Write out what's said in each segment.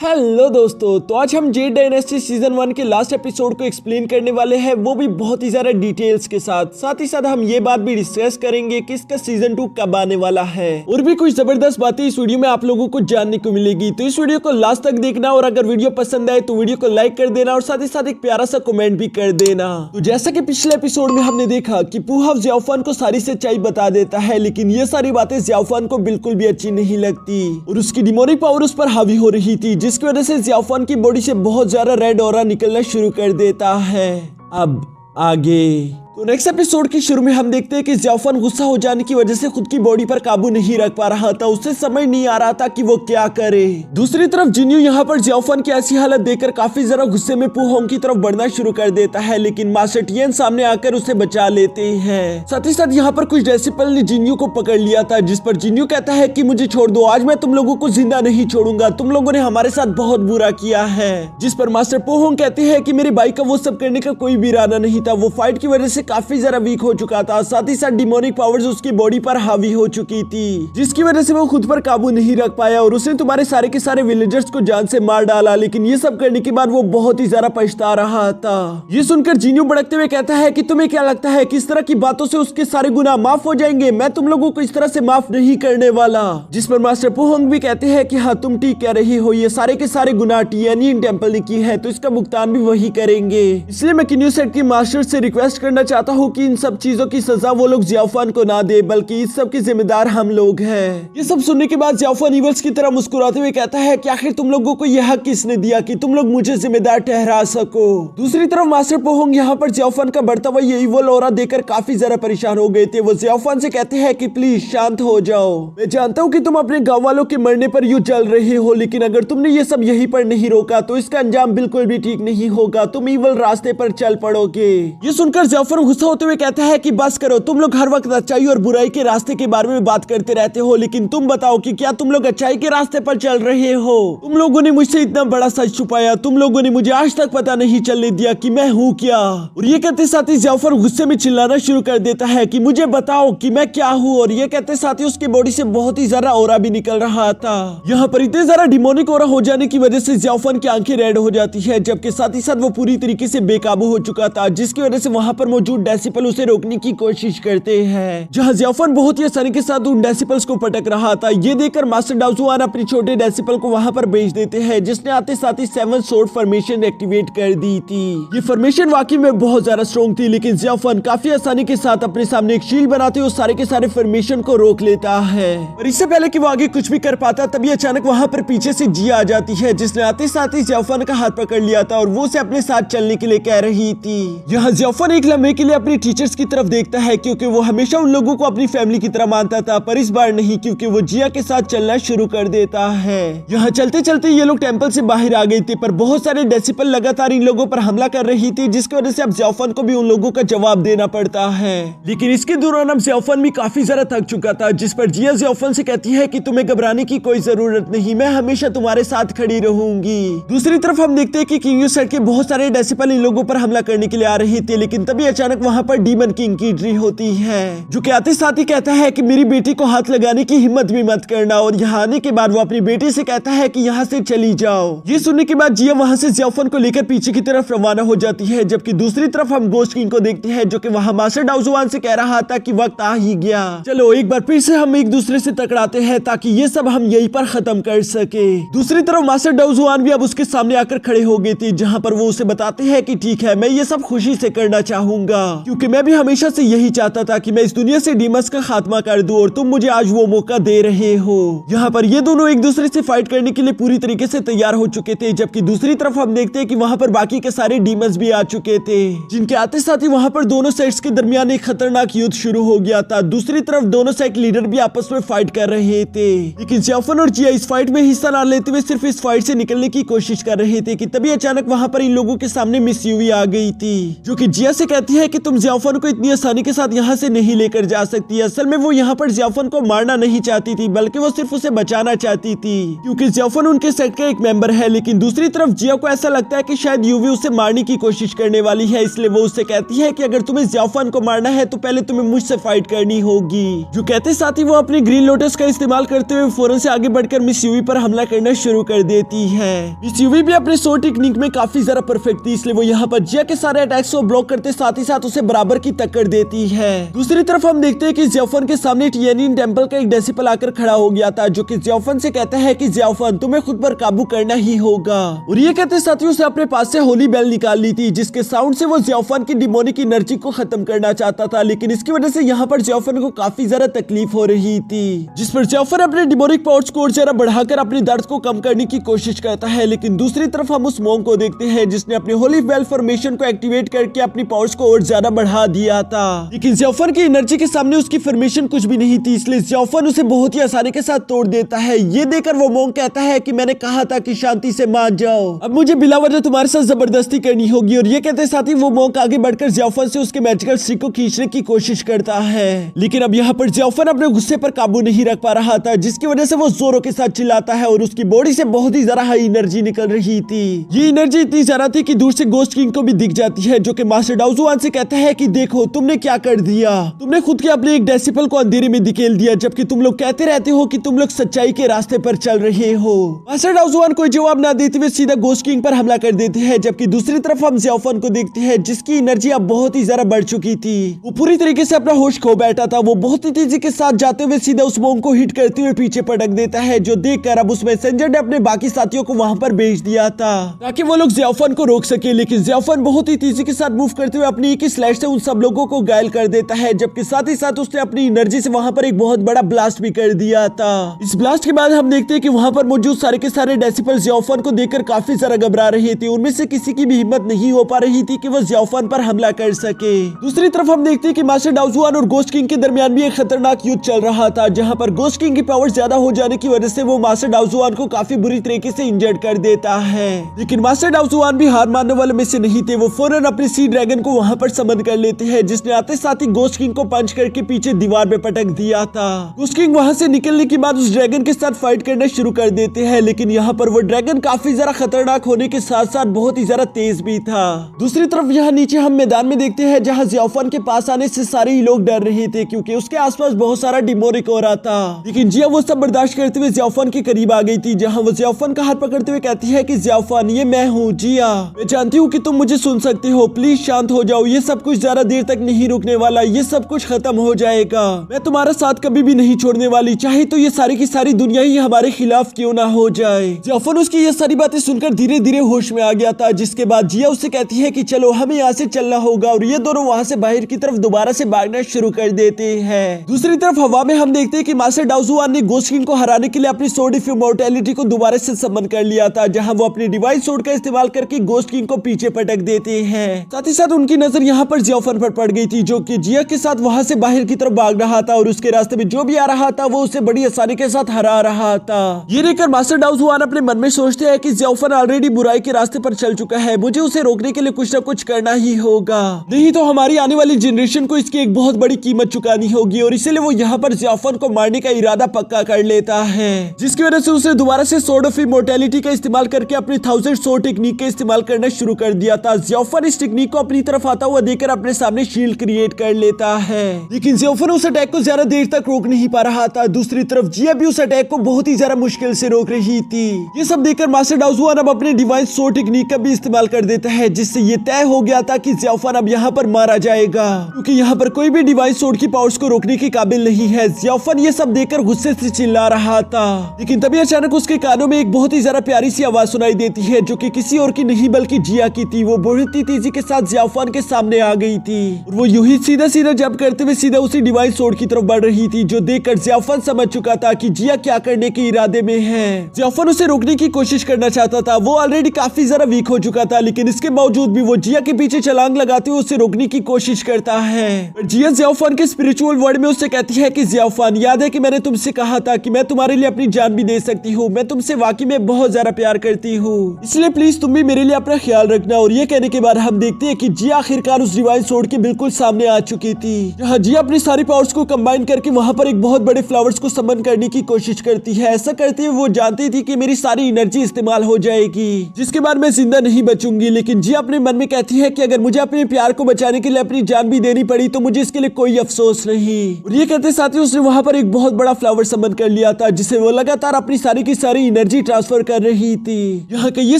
Hello दोस्तों, तो आज हम जेड डायनेस्टी सीजन 1 के लास्ट एपिसोड को एक्सप्लेन करने वाले हैं, वो भी बहुत ही ज्यादा डिटेल्स के साथ ही साथ हम ये बात भी डिस्कस करेंगे कि इसका सीजन 2 कब आने वाला है और भी कुछ जबरदस्त बातें इस वीडियो में आप लोगों को जानने को मिलेगी। तो इस वीडियो को लास्ट तक देखना और अगर वीडियो पसंद आए तो वीडियो को लाइक कर देना और साथ ही साथ एक प्यारा सा कमेंट भी कर देना। तो जैसा कि पिछले एपिसोड में हमने देखा कि पूहाव ज़ियाओफान को सारी सच्चाई बता देता है, लेकिन ये सारी बातें ज़ियाओफान को बिल्कुल भी अच्छी नहीं लगती और उसकी डिमोनिक पावर उस पर हावी हो रही थी, जिसकी वजह से ज़ियाओफान की बॉडी से बहुत ज्यादा रेड ऑरा निकलना शुरू कर देता है। अब आगे तो नेक्स्ट एपिसोड के शुरू में हम देखते हैं कि ज़ियाओफान गुस्सा हो जाने की वजह से खुद की बॉडी पर काबू नहीं रख पा रहा था, उसे समझ नहीं आ रहा था कि वो क्या करे। दूसरी तरफ जिन्यू यहाँ पर ज़ियाओफान की ऐसी हालत देखकर काफी जरा गुस्से में पूहोंग की तरफ बढ़ना शुरू कर देता है, लेकिन मास्टर टियन सामने आकर उसे बचा लेते हैं। साथ ही साथ यहाँ पर कुछ डेसिपल ने जिन्यू को पकड़ लिया था, जिस पर जिन्यू कहता है कि मुझे छोड़ दो, आज मैं तुम लोगों को जिंदा नहीं छोड़ूंगा, तुम लोगों ने हमारे साथ बहुत बुरा किया है। जिस पर मास्टर पूहोंग कहते हैं कि मेरे भाई का वो सब करने का कोई भी इरादा नहीं था, वो फाइट की वजह से काफी जरा वीक हो चुका था, साथ ही साथ डिमोनिक पावर्स उसकी बॉडी पर हावी हो चुकी थी, जिसकी वजह से वो खुद पर काबू नहीं रख पाया और उसने तुम्हारे सारे के सारे विलेजर्स को जान से मार डाला। लेकिन ये सब करने के बाद वो बहुत ही ज्यादा पछता रहा था। ये सुनकर जिन्यू भड़कते हुए कहता है कि तुम्हें क्या लगता है कि इस तरह की बातों से उसके सारे गुनाह माफ हो जाएंगे? मैं तुम लोगों को इस तरह से माफ नहीं करने वाला। जिस पर मास्टर पूहोंग भी कहते हैं कि हाँ तुम ठीक कह रही हो, ये सारे के सारे गुनाह टियानियन टेंपल ने की है, तो इसका भुगतान भी वही करेंगे। इसलिए मैं किन्यू सेट की मास्टर से रिक्वेस्ट करना चाहता हूँ कि इन सब चीजों की सजा वो लोग ज़ियाओफान को ना दे, बल्कि इस सब के जिम्मेदार हम लोग हैं। ये सब सुनने के बाद ज़ियाओफान ईवल्स की तरह मुस्कुराते हुए कहता है कि आखिर तुम लोगों को यह हक किसने दिया कि तुम लोग मुझे जिम्मेदार ठहरा सको। दूसरी तरफ मास्टर पूहोंग यहाँ पर ज़ियाओफान का बढ़ता हुआ ये इवल ऑरा देखकर काफी जरा परेशान हो गए थे। वो ज़ियाओफान से कहते हैं कि प्लीज शांत हो जाओ, मैं जानता हूँ कि तुम अपने गाँव वालों के मरने पर यूं जल रहे हो, लेकिन अगर तुमने ये सब यहीं पर नहीं रोका तो इसका अंजाम बिल्कुल भी ठीक नहीं होगा, तुम इवल रास्ते पर चल पड़ोगे। ये सुनकर ज़ियाओफान गुस्सा होते हुए कहता है कि बस करो, तुम लोग हर वक्त अच्छाई और बुराई के रास्ते के बारे में बात करते रहते हो, लेकिन तुम बताओ कि क्या तुम लोग अच्छाई के रास्ते पर चल रहे हो? तुम लोगों ने मुझसे इतना बड़ा सच छुपाया, तुम लोगों ने मुझे आज तक पता नहीं चलने दिया कि मैं हूँ क्या। और ये कहते साथ ही ज़ियाओफान गुस्से में चिल्लाना शुरू कर देता है कि मुझे बताओ कि मैं क्या हूँ। और ये कहते साथ ही उसकी बॉडी से बहुत ही ज्यादा ऑरा भी निकल रहा था। यहाँ पर इतने ज्यादा डिमोनिक ऑरा हो जाने की वजह से ज़ियाओफान की आंखें रेड हो जाती है, जबकि साथ ही साथ वो पूरी तरीके से बेकाबू हो चुका था, जिसकी वजह से वहाँ पर मौजूद डेसिपल उसे रोकने की कोशिश करते हैं। जहां ज़ियाओफान बहुत ही आसानी के साथ उन डेसिपल्स को पटक रहा था। ये देखकर मास्टर डाओजुआन अपने छोटे डेसिपल को वहां पर भेज देते हैं, जिसने आते साथ ही 7 स्वॉर्ड फॉर्मेशन एक्टिवेट कर दी थी। ये फॉर्मेशन वाकई में बहुत ज्यादा स्ट्रॉन्ग थी, लेकिन ज़ियाओफान काफी आसानी के साथ अपने सामने एक शील्ड बनाते हुए सारे के सारे फॉर्मेशन को रोक लेता है। और इससे पहले कि वो आगे कुछ भी कर पाता, तभी अचानक वहां पर पीछे से जिया आ जाती है, जिसने आते साथ ही ज़ियाओफान का हाथ पकड़ लिया था और वो उसे अपने साथ चलने के लिए कह रही थी। यहाँ ज़ियाओफान एक लम्हे के लिए अपने टीचर्स की तरफ देखता है, क्योंकि वो हमेशा उन लोगों को अपनी फैमिली की तरह मानता था, पर इस बार नहीं, क्योंकि वो जिया के साथ चलना शुरू कर देता है। यहाँ चलते चलते ये लोग टेंपल से बाहर आ गए थे, पर बहुत सारे डेसिपल लगातार इन लोगों पर हमला कर रही थी, जिसकी वजह से अब ज़ियाओफान को भी उन लोगों का जवाब देना पड़ता है। लेकिन इसके दौरान अब ज़ियाओफान भी काफी ज्यादा थक चुका था, जिस पर जिया ज़ियाओफान से कहती है कि तुम्हें घबराने की कोई जरूरत नहीं, मैं हमेशा तुम्हारे साथ खड़ी रहूंगी। दूसरी तरफ हम देखते हैं कि किंग सेट के बहुत सारे डेसिपल इन लोगों पर हमला करने के लिए आ रहे थे, लेकिन तभी अचानक वहाँ पर डीमन किंग की एंट्री होती है, जो कि आते साथ ही कहता है कि मेरी बेटी को हाथ लगाने की हिम्मत भी मत करना। और यहाँ आने के बाद वो अपनी बेटी से कहता है कि यहाँ से चली जाओ। ये सुनने के बाद जिया वहाँ से ज़ियाओफान को लेकर पीछे की तरफ रवाना हो जाती है, जबकि दूसरी तरफ हम गोस्ट किंग को देखते हैं, जो कि वहाँ मास्टर डाओजुआन से कह रहा था कि वक्त आ ही गया, चलो एक बार फिर से हम एक दूसरे से टकराते हैं ताकि ये सब हम यहीं पर खत्म कर सके। दूसरी तरफ मास्टर डाओजुआन भी अब उसके सामने आकर खड़े हो गए थे, जहाँ पर वो उसे बताते हैं कि ठीक है, मैं ये सब खुशी से करना चाहूंगा, क्योंकि मैं भी हमेशा से यही चाहता था कि मैं इस दुनिया से डीमंस का खात्मा कर दूं, और तुम मुझे आज वो मौका दे रहे हो। यहाँ पर ये दोनों एक दूसरे से फाइट करने के लिए पूरी तरीके से तैयार हो चुके थे, जबकि दूसरी तरफ हम देखते हैं कि वहाँ पर बाकी के सारे डीमंस भी आ चुके थे, जिनके आते साथ ही वहाँ पर दोनों साइड्स के दरमियान एक खतरनाक युद्ध शुरू हो गया था। दूसरी तरफ दोनों साइड लीडर भी आपस में फाइट कर रहे थे, लेकिन ज़ियाओफान और जिया इस फाइट में हिस्सा ना लेते हुए सिर्फ इस फाइट से निकलने की कोशिश कर रहे थे कि तभी अचानक वहाँ पर इन लोगों के सामने मिस यूवी आ गई थी, जो कि जिया से कहती है है कि तुम जियाफन को इतनी आसानी के साथ यहाँ से नहीं लेकर जा सकती। असल में वो यहाँ पर जियाफन को मारना नहीं चाहती थी, बल्कि वो सिर्फ उसे बचाना चाहती थी, क्योंकि जियाफन उनके सेट का एक मेंबर है। लेकिन दूसरी तरफ जिया को ऐसा लगता है कि शायद यूवी उसे मारने की कोशिश करने वाली है, इसलिए वो उससे कहती है कि अगर तुम्हें जियाफन को मारना है तो पहले तुम्हें मुझसे फाइट करनी होगी। जो कहते साथ ही वो अपनी ग्रीन लोटस का इस्तेमाल करते हुए फौरन से आगे बढ़कर मिस यूवी पर हमला करना शुरू कर देती है। मिस यूवी भी अपने सो टेक्निक में काफी ज्यादा परफेक्ट थी, इसलिए वो यहाँ पर जिया के सारे अटैक्स को ब्लॉक करते साथ ही साथ उसे बराबर की टक्कर देती है। दूसरी तरफ हम देखते हैं कि जियाफन के सामने टियानिन टेंपल का एक डिसिपल आकर खड़ा हो गया था, जो कि जियाफन से कहता है कि जियाफन तुम्हें खुद पर काबू करना ही होगा। और ये कहते साथ ही उसने अपने पास से होली बेल निकाल ली थी, जिसके साउंड से वो जियाफन की डिमोनिक एनर्जी को खत्म करना चाहता था। लेकिन इसकी वजह से यहाँ पर जियाफन को काफी ज्यादा तकलीफ हो रही थी, जिस पर जियाफन अपने डिमोनिक पावर्स को और ज्यादा बढ़ाकर अपने दर्द को कम करने की कोशिश करता है। लेकिन दूसरी तरफ हम उस मोंग को देखते हैं जिसने अपने होली बेल फॉर्मेशन को एक्टिवेट करके अपनी पावर्स को और ज्यादा बढ़ा दिया था। लेकिन जियाफन की एनर्जी के सामने उसकी फॉर्मेशन कुछ भी नहीं थी, इसलिए जियाफन उसे बहुत ही आसानी के साथ तोड़ देता है। ये देखकर वो मोंग कहता है कि मैंने कहा था कि शांति से मान जाओ, अब मुझे बिला वजह तुम्हारे साथ जबरदस्ती करनी होगी। और ये कहते साथ ही वो मोंग आगे बढ़कर जियाफन से उसके मैजिकल स्टिक को खींचने की कोशिश करता है। लेकिन अब यहाँ पर जियाफन अपने गुस्से पर काबू नहीं रख पा रहा था, जिसकी वजह से वो जोरों के साथ चिल्लाता है और उसकी बॉडी से बहुत ही ज्यादा हाई एनर्जी निकल रही थी। ये एनर्जी इतनी ज्यादा थी कि दूर से गोस्ट किंग को भी दिख जाती है, जो कि मास्टर डाउजुआन से कहता है कि देखो तुमने क्या कर दिया, तुमने खुद के अपने एक डेसिपल को अंधेरे में धकेल दिया, जबकि तुम लोग कहते रहते हो कि तुम लोग सच्चाई के रास्ते पर चल रहे हो। मास्टर डाउजुआन कोई जवाब ना देते हुए सीधा गोस्ट किंग पर हमला कर देते हैं, जबकि दूसरी तरफ हम जियाफन को देखते हैं जिसकी एनर्जी अब बहुत ही ज्यादा बढ़ चुकी थी। वो पूरी तरीके से अपना होश खो बैठा था। वो बहुत ही तेजी के साथ जाते हुए सीधा उस मोंग को हिट करते हुए पीछे पटक देता है, जो देखकर अब उस मैसेंजर ने अपने बाकी साथियों को वहां पर भेज दिया था ताकि वो लोग जियाफन को रोक सके। लेकिन जियाफन बहुत ही तेजी के साथ मूव करते हुए अपनी एक ही स्लैश से उन सब लोगों को घायल कर देता है, जबकि साथ ही साथ उसने अपनी एनर्जी से वहां पर एक बहुत बड़ा ब्लास्ट भी कर दिया था। इस ब्लास्ट के बाद हम देखते हैं कि वहां पर मौजूद सारे के सारे डेसिपल जियाफन को देखकर काफी ज्यादा घबरा रहे थे। उनमें से किसी की भी हिम्मत नहीं हो पा रही थी कि वो जियाफन पर हमला कर सके। दूसरी तरफ हम देखते हैं कि मास्टर डाउजुआन और गोस्ट किंग के दरमियान भी एक खतरनाक युद्ध चल रहा था, जहां पर गोस्ट किंग की पावर ज्यादा हो जाने की वजह से वो मास्टर डाउजुआन को काफी बुरी तरीके से इंजर्ड कर देता है। लेकिन मास्टर डाउजुआन भी हार मानने वाले में से नहीं थे। वो फौरन अपने सी ड्रैगन को वहां पर समन कर लेते हैं, जिसने आते साथ ही गोस्ट किंग को पंच करके पीछे दीवार में पटक दिया था। गोस्ट किंग वहां से निकलने के बाद उस ड्रैगन के साथ फाइट करना शुरू कर देते हैं, लेकिन यहाँ पर वो ड्रैगन काफी ज्यादा खतरनाक होने के साथ साथ बहुत ही ज्यादा तेज भी था। दूसरी तरफ यहाँ नीचे हम मैदान में देखते हैं जहाँ जियाफन के पास आने से सारे ही लोग डर रहे थे, क्योंकि उसके आसपास बहुत सारा डिमोनिक हो रहा था। लेकिन जिया वो सब बर्दाश्त करते हुए जियाफन के करीब आ गई थी, जहाँ वो जियाफन का हाथ पकड़ते हुए कहती है कि जियाफन ये मैं हूँ जिया, मैं जानती हूँ कि तुम मुझे सुन सकते हो, प्लीज शांत हो जाओ, ये सब कुछ ज्यादा देर तक नहीं रुकने वाला, ये सब कुछ खत्म हो जाएगा, मैं तुम्हारा साथ कभी भी नहीं छोड़ने वाली, चाहे तो ये सारी की सारी दुनिया ही हमारे खिलाफ क्यों ना हो जाए। जियाफन उसकी ये सारी बातें सुनकर धीरे धीरे होश में आ गया था, जिसके बाद जिया उससे कहती है कि चलो हमें यहाँ से चलना होगा, और ये दोनों वहाँ से बाहर की तरफ दोबारा से भागना शुरू कर देते हैं। दूसरी तरफ हवा में हम देखते हैं कि मास्टर डाउजुआन ने गोस्ट किंग को हराने के लिए अपनी सोर्ड ऑफ इमॉर्टैलिटी को दोबारा से समन कर लिया था, जहाँ वो अपनी डिवाइन सोर्ड का इस्तेमाल करके गोस्ट किंग को पीछे पटक देते हैं। साथ ही साथ उनकी नजर यहाँ पर जियाफन पर पड़ गई थी, जो कि जिया के साथ वहाँ से बाहर की तरफ भाग रहा था, और उसके रास्ते में जो भी आ रहा था वो उसे बड़ी आसानी के साथ हरा रहा था। ये देखकर मास्टर डाउजुआन अपने मन में सोचते हैं कि जियाफन ऑलरेडी बुराई के रास्ते पर चल चुका है, मुझे उसे रोकने के लिए कुछ न कुछ करना ही होगा, नहीं तो हमारी आने वाली जनरेशन को इसकी एक बहुत बड़ी कीमत चुकानी होगी। और इसलिए वो यहाँ पर जियाफन को मारने का इरादा पक्का कर लेता है, जिसकी वजह से उसे दोबारा से सोर्ड ऑफ इमॉर्टैलिटी का इस्तेमाल करके अपनी 1000 सोर्ड टेक्निक का इस्तेमाल करना शुरू कर दिया था। जियाफन इस टेक्निक को अपनी तरफ आता हुआ देखकर अपने सामने शील्ड क्रिएट कर लेता है, लेकिन जियाफन उस अटैक को ज्यादा देर तक रोक नहीं पा रहा था। दूसरी तरफ जिया भी उस अटैक को बहुत ही ज्यादा मुश्किल से रोक रही थी। ये सब देखकर मास्टर डाउजुआन अब अपने डिवाइन सोर्ड टेक्निक का भी इस्तेमाल कर देता है, जिससे ये तय हो गया था कि जियाफन अब यहाँ पर मारा जाएगा, क्योंकि यहाँ पर कोई भी डिवाइन सोर्ड की पावर्स को रोकने के काबिल नहीं है। जियाफन ये सब देखकर गुस्से से चिल्ला रहा था, लेकिन तभी अचानक उसके कानों में एक बहुत ही ज्यादा प्यारी सी आवाज सुनाई देती है, जो कि किसी और की नहीं बल्कि जिया की थी। वो बहुत ही तेजी के साथ जियाफन के सामने आ गई थी, और वो यूं ही सीधा सीधा जंप करते हुए सीधा उसी डिवाइन सोर्ड की तरफ बढ़ रही थी, जो देखकर जियाफन समझ चुका था कि जिया क्या करने के इरादे में है। जियाफन उसे रोकने की कोशिश करना चाहता था, वो ऑलरेडी काफी ज्यादा वीक हो चुका था, लेकिन इसके बावजूद भी वो जिया के पीछे छलांग लगाते हुए उसे रोकने की कोशिश करता है। जिया जियाफन के स्पिरिचुअल वर्ड में उससे कहती है कि जियाफन, याद है कि मैंने तुमसे कहा था कि मैं तुम्हारे लिए अपनी जान भी दे सकती हूँ, मैं तुमसे वाकई में बहुत ज्यादा प्यार करती हूँ, इसलिए प्लीज तुम भी मेरे लिए अपना ख्याल रखना। और ये कहने के बाद हम देखते हैं कि जिया आखिरकार आखिरकार उस डिवाइन सोर्ड के बिल्कुल सामने आ चुकी थी, जहाँ जिया अपनी सारी पावर्स को कंबाइन करके वहाँ पर एक बहुत बड़े फ्लावर्स को समन करने की कोशिश करती है। ऐसा करते हुए वो जानती थी कि मेरी सारी एनर्जी इस्तेमाल हो जाएगी, जिसके बाद मैं जिंदा नहीं बचूंगी। लेकिन जिया अपने मन में कहती है कि अगर मुझे अपने प्यार को बचाने के लिए अपनी जान भी देनी पड़ी तो मुझे इसके लिए कोई अफसोस नहीं। और ये कहते साथ ही उसने वहाँ पर एक बहुत बड़ा फ्लावर समन कर लिया था, जिसे वो लगातार अपनी सारी की सारी एनर्जी ट्रांसफर कर रही थी। यहाँ का ये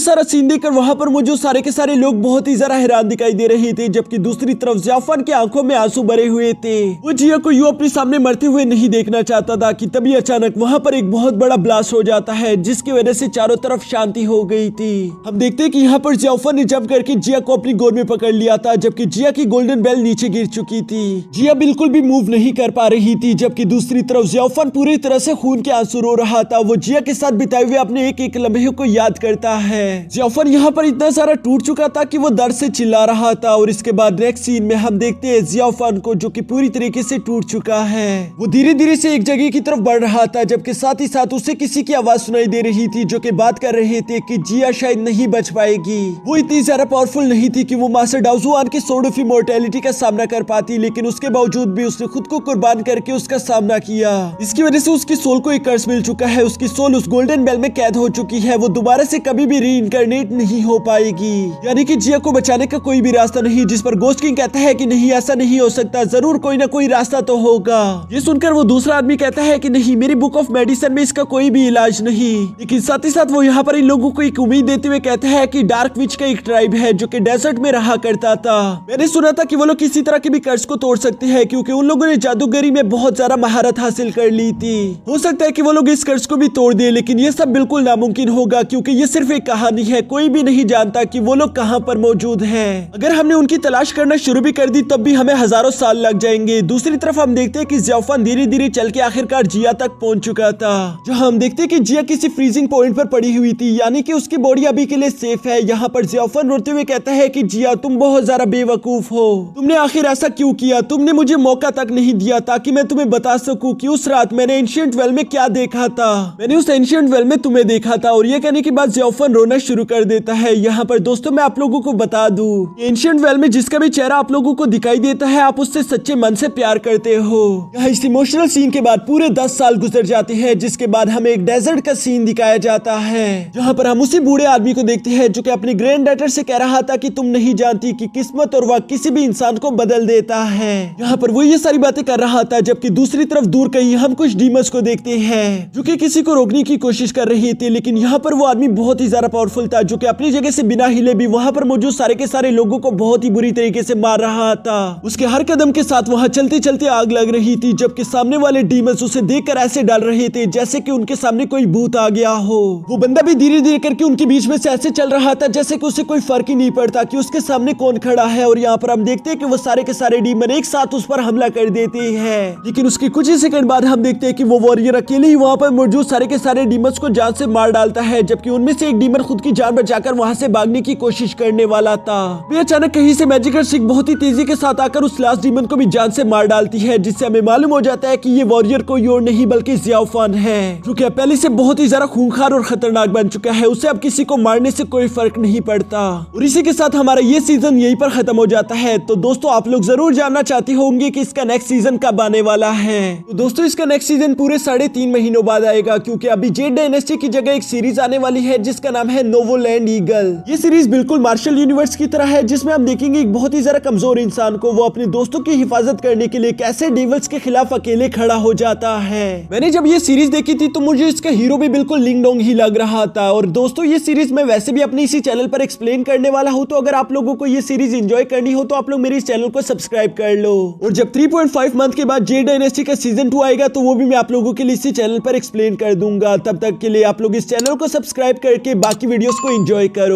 सारा सीन देखकर वहाँ पर मौजूद सारे के सारे लोग बहुत ही ज्यादा हैरान दिखाई दे रहे थे, जबकि दूसरी तरफ ज़ियाफान की आंखों में आंसू भरे हुए थे। वो जिया को यूं अपने सामने मरते हुए नहीं देखना चाहता था कि तभी अचानक वहाँ पर एक बहुत बड़ा ब्लास्ट हो जाता है, जिसकी वजह से चारों तरफ शांति हो गई थी। हम देखते हैं कि यहाँ पर ज़ियाफान ने जंप करके जिया को अपनी गोद में पकड़ लिया था, जबकि जिया की गोल्डन बेल नीचे गिर चुकी थी। जिया बिल्कुल भी मूव नहीं कर पा रही थी, जबकि दूसरी तरफ ज़ियाफान पूरी तरह से खून के आंसू रो रहा था। वो जिया के साथ बिताए हुए अपने एक एक लम्हे को याद करता है। ज़ियाफान यहाँ पर इतना सारा टूट चुका था कि वो दर्द से चिल्ला रहा था। और इसके बाद नेक्स्ट सीन में हम देखते हैं ज़ियाफान को, जो कि पूरी तरीके से टूट चुका है। वो धीरे धीरे से एक जगह की तरफ बढ़ रहा था, जबकि साथ ही साथ उसे किसी की आवाज सुनाई दे रही थी, जो कि बात कर रहे थे कि जिया शायद नहीं बच पाएगी। वो इतनी ज्यादा पावरफुल नहीं थी कि वो मास्टर डाओजुआन के सोर्ड ऑफ इमॉर्टैलिटी का सामना कर पाती, लेकिन उसके बावजूद भी उसने खुद को कुर्बान करके उसका सामना किया। इसकी वजह से उसकी सोल को एक कर्स मिल चुका है। उसकी सोल उस गोल्डन बेल में कैद हो चुकी है। वो दोबारा से कभी भी रीइंकार्नेट नहीं हो पाएगी, यानी कि जिया को बचाने का कोई भी रास्ता नहीं। जिस पर गोस्ट किंग कहता है कि नहीं, ऐसा नहीं हो सकता, जरूर कोई ना कोई रास्ता तो होगा। ये सुनकर वो दूसरा आदमी कहता है कि नहीं, मेरी बुक ऑफ मेडिसिन में इसका कोई भी इलाज नहीं। लेकिन साथ ही साथ वो यहाँ पर इन लोगों को एक उम्मीद देते हुए कहता है कि डार्क विच का एक ट्राइब है जो कि डेजर्ट में रहा करता था। मैंने सुना था कि वो लोग किसी तरह के भी कर्ज को तोड़ सकते हैं, क्योंकि उन लोगों ने जादूगरी में बहुत ज्यादा महारत हासिल कर ली थी। हो सकता है कि वो लोग इस कर्ज को भी तोड़ दे, लेकिन ये सब बिल्कुल नामुमकिन होगा, क्योंकि ये सिर्फ एक कहानी है। कोई भी नहीं जानता कि वो लोग कहाँ पर मौजूद हैं। अगर हमने उनकी तलाश करना शुरू भी कर दी तब भी हमें हजारों साल लग जाएंगे। दूसरी तरफ हम देखते हैं कि ज़ियाफान धीरे धीरे चल के आखिरकार जिया तक पहुंच चुका था, जहां हम देखते हैं कि जिया किसी फ्रीजिंग पॉइंट पर पड़ी हुई थी, यानी कि उसकी बॉडी अभी के लिए सेफ है। यहाँ पर ज़ियाफान रोते हुए कहता है कि जिया, तुम बहुत ज्यादा बेवकूफ हो। तुमने आखिर ऐसा क्यों किया? तुमने मुझे मौका तक नहीं दिया ताकि मैं तुम्हें बता सकूं कि उस रात मैंने एंशिएंट वेल में क्या देखा था। मैंने उस एंशिएंट वेल में तुम्हें देखा था। और ये कहने के बाद ज़ियाफान रोना शुरू कर देता है। यहाँ पर दोस्तों मैं आप लोगों को बता दूं, एंशिएंट वेल में जिसका भी चेहरा आप लोगों को दिखाई देता है, आप उससे सच्चे मन से प्यार करते हो। यहाँ इस इमोशनल सीन के बाद पूरे 10 साल गुजर जाते हैं, जिसके बाद हमें एक डेजर्ट का सीन दिखाया जाता है, जहाँ पर हम उसी बूढ़े आदमी को देखते हैं जो कि अपने ग्रैंड डॉटर से कह रहा था कि तुम नहीं जानती कि किस्मत और वक्त किसी भी इंसान को बदल देता है। यहाँ पर वो ये सारी बातें कर रहा था, जबकि दूसरी तरफ दूर कहीं हम कुछ डीमंस को देखते हैं जो कि किसी को रोकने की कोशिश कर रही थी। लेकिन यहाँ पर वो आदमी बहुत ही ज्यादा पावरफुल था, जो कि अपनी जगह से बिना हिले भी वहाँ पर मौजूद सारे के सारे लोगों को बहुत ही बुरी तरीके से मार रहा था। उसके हर कदम के साथ वहाँ चलते चलते आग लग रही थी, जबकि सामने वाले डीमंस उसे देखकर ऐसे डाल रहे थे जैसे कि उनके सामने कोई भूत आ गया हो। वो बंदा भी धीरे धीरे करके उनके बीच में से ऐसे चल रहा था जैसे कि उसे कोई फर्क ही नहीं पड़ता कि उसके सामने कौन खड़ा है। और यहाँ पर हम देखते हैं कि वो सारे के सारे डीमन एक साथ उस पर हमला कर देते हैं। लेकिन उसके कुछ ही सेकंड बाद हम देखते हैं कि वो वॉरियर अकेले ही वहाँ पर मौजूद सारे के सारे डीमंस को जान से मार डालता है, जबकि उनमें से एक डीमन खुद की जान बचाकर वहाँ से भागने की कोशिश करने वाला था। वे अचानक कहीं से मैजिकल स्टिक बहुत ही तेजी के साथ आकर उस लास्ट डीमन को भी जान से मार डालती है, जिससे हमें मालूम हो जाता है कि ये वॉरियर कोई और नहीं बल्कि ज़ियाफान है, जो कि पहले से बहुत ही ज्यादा खूंखार और खतरनाक बन चुका है। उसे अब किसी को मारने से कोई फर्क नहीं पड़ता। और इसी के साथ हमारा ये सीजन यहीं पर खत्म हो जाता है। तो दोस्तों आप लोग जरूर जानना चाहते होंगे कि इसका नेक्स्ट सीजन कब आने वाला है। तो दोस्तों इसका नेक्स्ट सीजन पूरे 3.5 महीनों बाद आएगा, क्योंकि अभी जेड डायनेस्टी की जगह एक सीरीज आने वाली है जिसका नाम है नोवोलैंड ईगल। ये सीरीज बिल्कुल मार्शल यूनिवर्स की तरह है, जिसमें हम देखेंगे एक बहुत ही ज्यादा कमजोर इंसान को वो अपने दोस्तों की हिफाजत करने के लिए कैसे डेविल्स के खिलाफ अकेले खड़ा हो जाता है। मैंने जब ये सीरीज देखी थी तो मुझे इसका हीरो भी बिल्कुल लिंग डोंग ही लग रहा था। और दोस्तों ये सीरीज मैं वैसे भी अपने इसी चैनल पर एक्सप्लेन करने वाला हूँ, तो अगर आप लोगों को ये सीरीज एंजॉय करनी हो तो आप लोग मेरे इस चैनल को सब्सक्राइब कर लो। और जब 3.5 मंथ के बाद जेड डायनेस्टी का सीजन 2 आएगा तो वो भी मैं आप लोगों के लिए इसी चैनल पर एक्सप्लेन कर दूंगा। तब तक के लिए आप लोग इस चैनल को सब्सक्राइब करके बाकी वीडियोस को एंजॉय करो।